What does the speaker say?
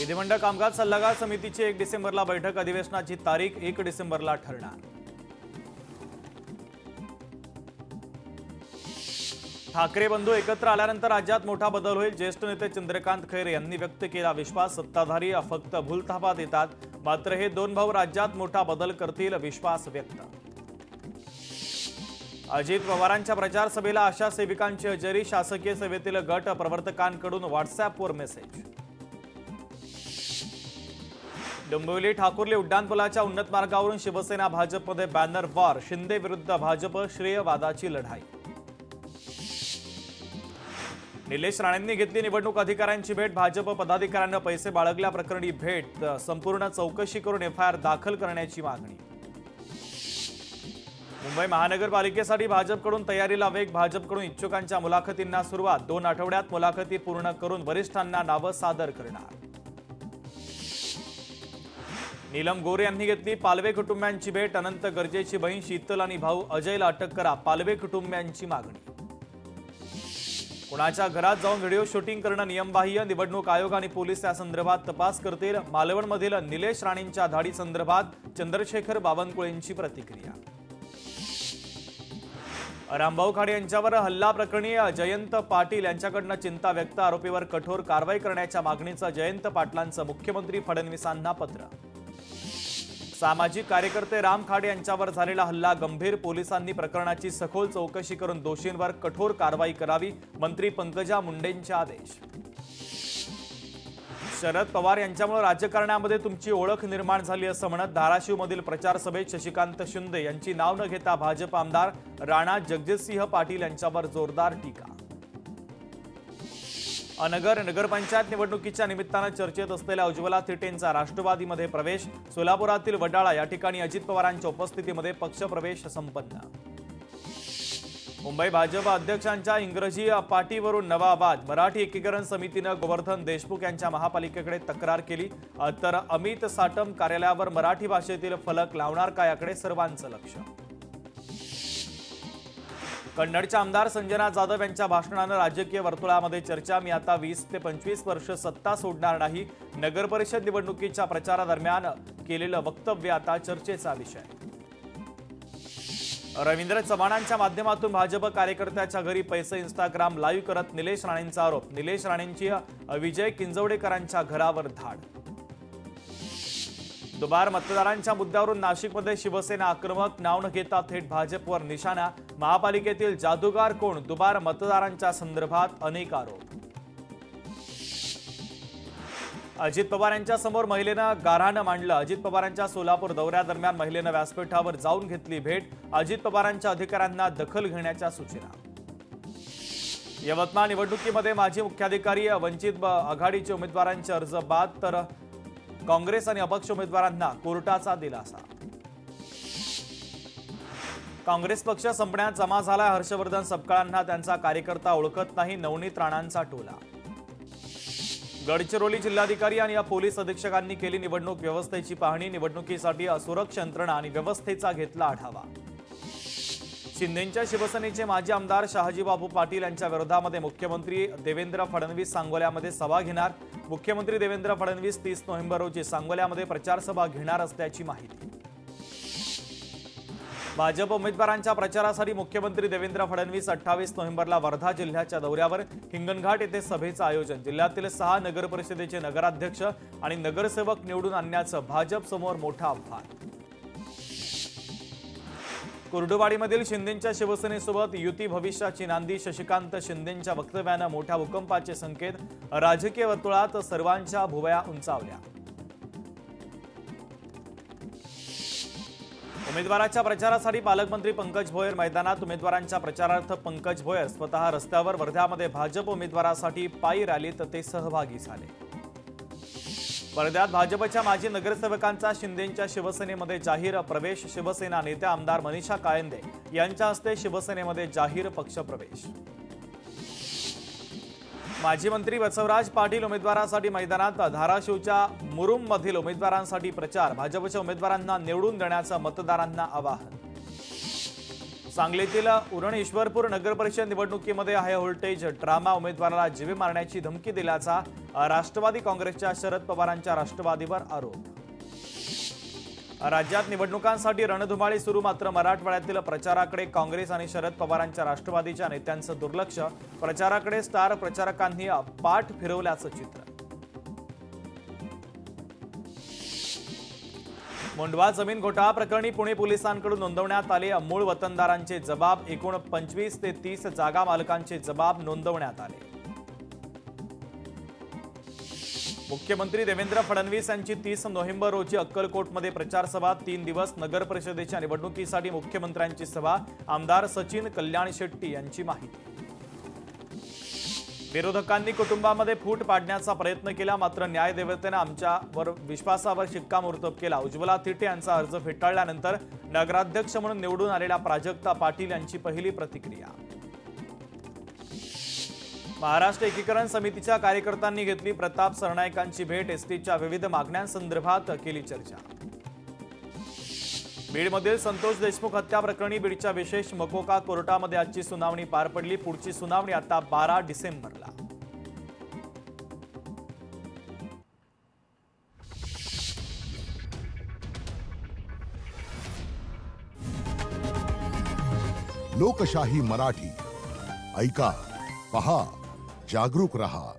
विधिमंडळ कामकाज सल्लागार समितीची 1 डिसेंबरला बैठक, अधिवेशनाची तारीख 1 डिसेंबरला ठरणार। ठाकरे बंधू एकत्र आल्यानंतर राज्यात मोठा बदल होईल, ज्येष्ठ नेते चंद्रकांत खैरे यांनी व्यक्त केला विश्वास। सत्ताधारी फक्त भूलथापा देतात, मात्र हे दोन भाऊ राज्यात मोठा बदल करतील, विश्वास व्यक्त। अजित पवारांच्या प्रचार सभेला आशा सेविकांची हजेरी, शासकीय सेवेतील गट प्रवर्तकांकडून व्हॉट्सअॅपवर मेसेज। डोंबिवली ठाकुर्ली उड्डाणपुलाच्या उन्नत मार्गावरून शिवसेना भाजपमध्ये बॅनर वॉर, शिंदे विरुद्ध भाजप श्रेयवादाची लढाई। निलेश राणेंनी घेतली निवडणूक अधिकाऱ्यांची भेट, भाजप पदाधिकाऱ्यांना पैसे बाळगल्याप्रकरणी भेट, संपूर्ण चौकशी करून एफआयआर दाखल करण्याची मागणी। मुंबई महानगरपालिकेसाठी भाजपकडून तयारीला वेग, भाजपकडून इच्छुकांच्या मुलाखतींना सुरुवात, 2 आठवड्यात मुलाखती पूर्ण करून वरिष्ठांना नावं सादर करणार। नीलम गोरे यांनी घेतली पालवे कुटुंबियांची भेट, अनंत गरजेची बहीण शीतल आणि भाऊ अजयला अटक करा, पालवे कुटुंबियांची मागणी। कुणाच्या घरात जाऊन व्हिडिओ शूटिंग करणं नियमबाह्य, निवडणूक आयोग आणि पोलीस या संदर्भात तपास करतील। मालवणमधील निलेश राणेंच्या धाडी संदर्भात चंद्रशेखर बावनकुळेंची प्रतिक्रिया। रामभाऊ खाडे यांच्यावर हल्ला प्रकरणी जयंत पाटील यांच्याकडून चिंता व्यक्त, आरोपीवर कठोर कारवाई करण्याच्या मागणीचं जयंत पाटलांचं मुख्यमंत्री फडणवीसांना पत्र। सामाजिक कार्यकर्ते राम खाडे यांच्यावर झालेला हल्ला गंभीर, पोलिसांनी प्रकरणाची सखोल चौकशी करून दोषींवर कठोर कारवाई करावी, मंत्री पंकजा मुंडेंचे आदेश। शरद पवार यांच्यामुळे राजकारणामध्ये तुमची ओळख निर्माण झाली असं म्हणत धाराशिवमधील प्रचार सभेत शशिकांत शिंदे यांची नाव न घेता भाजप आमदार राणा जगजितसिंह पाटील यांच्यावर जोरदार टीका। अनगर नगरपंचायत निवडणुकीच्या निमित्तानं चर्चेत असलेल्या उज्ज्वला थिटेंचा राष्ट्रवादीमध्ये प्रवेश, सोलापुरातील वडाळा या ठिकाणी अजित पवारांच्या उपस्थितीमध्ये पक्षप्रवेश संपन्न। मुंबई भाजप अध्यक्षांच्या इंग्रजी पाटीवरून नवा वाद, मराठी एकीकरण समितीनं गोवर्धन देशमुख यांच्या महापालिकेकडे तक्रार केली, तर अमित साटम कार्यालयावर मराठी भाषेतील फलक लावणार का याकडे सर्वांचं लक्ष। कन्नडच्या आमदार संजना जाधव यांच्या भाषणानं राजकीय वर्तुळामध्ये चर्चा, मी आता 20 ते 25 वर्ष सत्ता सोडणार नाही, नगरपरिषद निवडणुकीच्या प्रचारादरम्यान केलेलं वक्तव्य आता चर्चेचा विषय। रवींद्र चव्हाणांच्या माध्यमातून भाजप कार्यकर्त्याच्या घरी पैसे इंस्टाग्राम लाईव्ह करत निलेश राणेंचा आरोप, निलेश राणेंची विजय किंजवडेकरांच्या घरावर धाड। दुबार मतदारांच्या मुद्द्यावरून नाशिकमध्ये शिवसेना आक्रमक, नाव न घेता थेट भाजपवर निशाणा, महापालिकेतील जादूगार कोण, दुबार मतदारांच्या संदर्भात अनेक आरोप। अजित पवार यांच्या समोर महिलेनं गाऱ्हाणं मांडलं, अजित पवारांच्या सोलापूर दौऱ्यादरम्यान महिलेनं व्यासपीठावर जाऊन घेतली भेट, अजित पवारांच्या अधिकाऱ्यांना दखल घेण्याच्या सूचना। यवतमाळ निवडणुकीमध्ये माजी मुख्याधिकारी वंचित आघाडीचे उमेदवारांचे अर्ज बाद, तर काँग्रेस आणि अपक्ष उमेदवारांना कोर्टाचा दिलासा। काँग्रेस पक्ष संपण्यात जमा झाला, हर्षवर्धन सपकाळांना त्यांचा कार्यकर्ता ओळखत नाही, नवनीत राणांचा टोला। गडचिरोली जिल्हाधिकारी आणि पोलीस अधीक्षकांनी केली निवडणूक व्यवस्थेची पाहणी, निवडणुकीसाठी सुरक्षा यंत्रणा आणि व्यवस्थेचा घेतला आढावा। शिंदेंच्या शिवसेनेचे माजी आमदार शहाजीबाबू पाटील यांच्या विरोधामध्ये मुख्यमंत्री देवेंद्र फडणवीस सांगोल्यामध्ये सभा घेणार, मुख्यमंत्री देवेंद्र फडणवीस 30 नोव्हेंबर रोजी सांगोल्यामध्ये प्रचार सभा घेणार असल्याची माहिती। भाजप उमेदवारांच्या प्रचारासाठी मुख्यमंत्री देवेंद्र फडणवीस 28 नोव्हेंबरला वर्धा जिल्ह्याच्या दौऱ्यावर, हिंगणघाट येथे सभेचं आयोजन, जिल्ह्यातील 6 नगर परिषदेचे नगराध्यक्ष आणि नगरसेवक निवडून आणण्याचं भाजप समोर मोठं आव्हान। कुर्डुवाडीमधील शिंदेंच्या शिवसेनेसोबत युती भविष्याची नांदी, शशिकांत शिंदेंच्या वक्तव्यानं मोठ्या भूकंपाचे संकेत, राजकीय वर्तुळात सर्वांच्या भुवया उंचावल्या। उमेदवाराच्या प्रचारासाठी पालकमंत्री पंकज भोयर मैदानात, उमेदवारांच्या प्रचारार्थ पंकज भोयर स्वतः रस्त्यावर, वर्ध्यामध्ये भाजप उमेदवारासाठी पायी रॅलीत ते सहभागी झाले। वर्ध्यात भाजपच्या माजी नगरसेवकांचा शिंदेंच्या शिवसेनेमध्ये जाहीर प्रवेश, शिवसेना नेत्या आमदार मनीषा कायंदे यांच्या हस्ते शिवसेनेमध्ये जाहीर पक्षप्रवेश। माजी मंत्री बसवराज पाटील उमेदवारासाठी मैदानात, धाराशिवच्या मुरुममधील उमेदवारांसाठी प्रचार, भाजपच्या उमेदवारांना निवडून देण्याचं मतदारांना आवाहन। सांगलीतील उरण ईश्वरपूर नगर परिषद निवडणुकीमध्ये हाय व्होल्टेज ड्रामा, उमेदवाराला जीवे मारण्याची धमकी दिल्याचा राष्ट्रवादी काँग्रेसच्या शरद पवारांच्या राष्ट्रवादीवर आरोप। राज्यात निवडणुकांसाठी रणधुमाळी सुरू, मात्र मराठवाड्यातील प्रचाराकडे काँग्रेस आणि शरद पवारांच्या राष्ट्रवादीच्या नेत्यांचं दुर्लक्ष। प्रचाराकडे स्टार प्रचारकांनी पाठ फिरवल्याचं चित्र। मुंडवा जमीन घोटाळा प्रकरणी पुणे पोलिसांकडून नोंदवण्यात आले मूळ वतनदारांचे जबाब। एकूण 25 ते 30 जागा मालकांचे जबाब नोंदवण्यात आले। मुख्यमंत्री देवेंद्र फडणवीस यांची 30 नोव्हेंबर रोजी अक्कलकोटमध्ये प्रचार सभा। 3 दिवस नगर परिषदेच्या निवडणुकीसाठी मुख्यमंत्र्यांची सभा। आमदार सचिन कल्याण शेट्टी यांची माहिती। विरोधकांनी कुटुंबामध्ये फूट पाडण्याचा प्रयत्न केला, मात्र न्यायदेवतेने आमच्यावर विश्वासावर शिक्कामोर्तब केला। उज्ज्वला थिटे यांचा अर्ज फेटाळल्यानंतर नगराध्यक्ष म्हणून निवडून आलेल्या प्राजक्ता पाटील यांची पहिली प्रतिक्रिया। महाराष्ट्र एकीकरण समितीच्या कार्यकर्त्यांनी घेतली प्रताप सरनाईकांची भेट। एसटीच्या विविध मागण्यांसंदर्भात केली चर्चा। बीडमधील संतोष देशमुख हत्या प्रकरणी बीडच्या विशेष मकोका कोर्टामध्ये आजची सुनावणी पार पडली। पुढची सुनावणी आता 12 डिसेंबरला। लोकशाही मराठी ऐका, पहा, जागरूक रहा।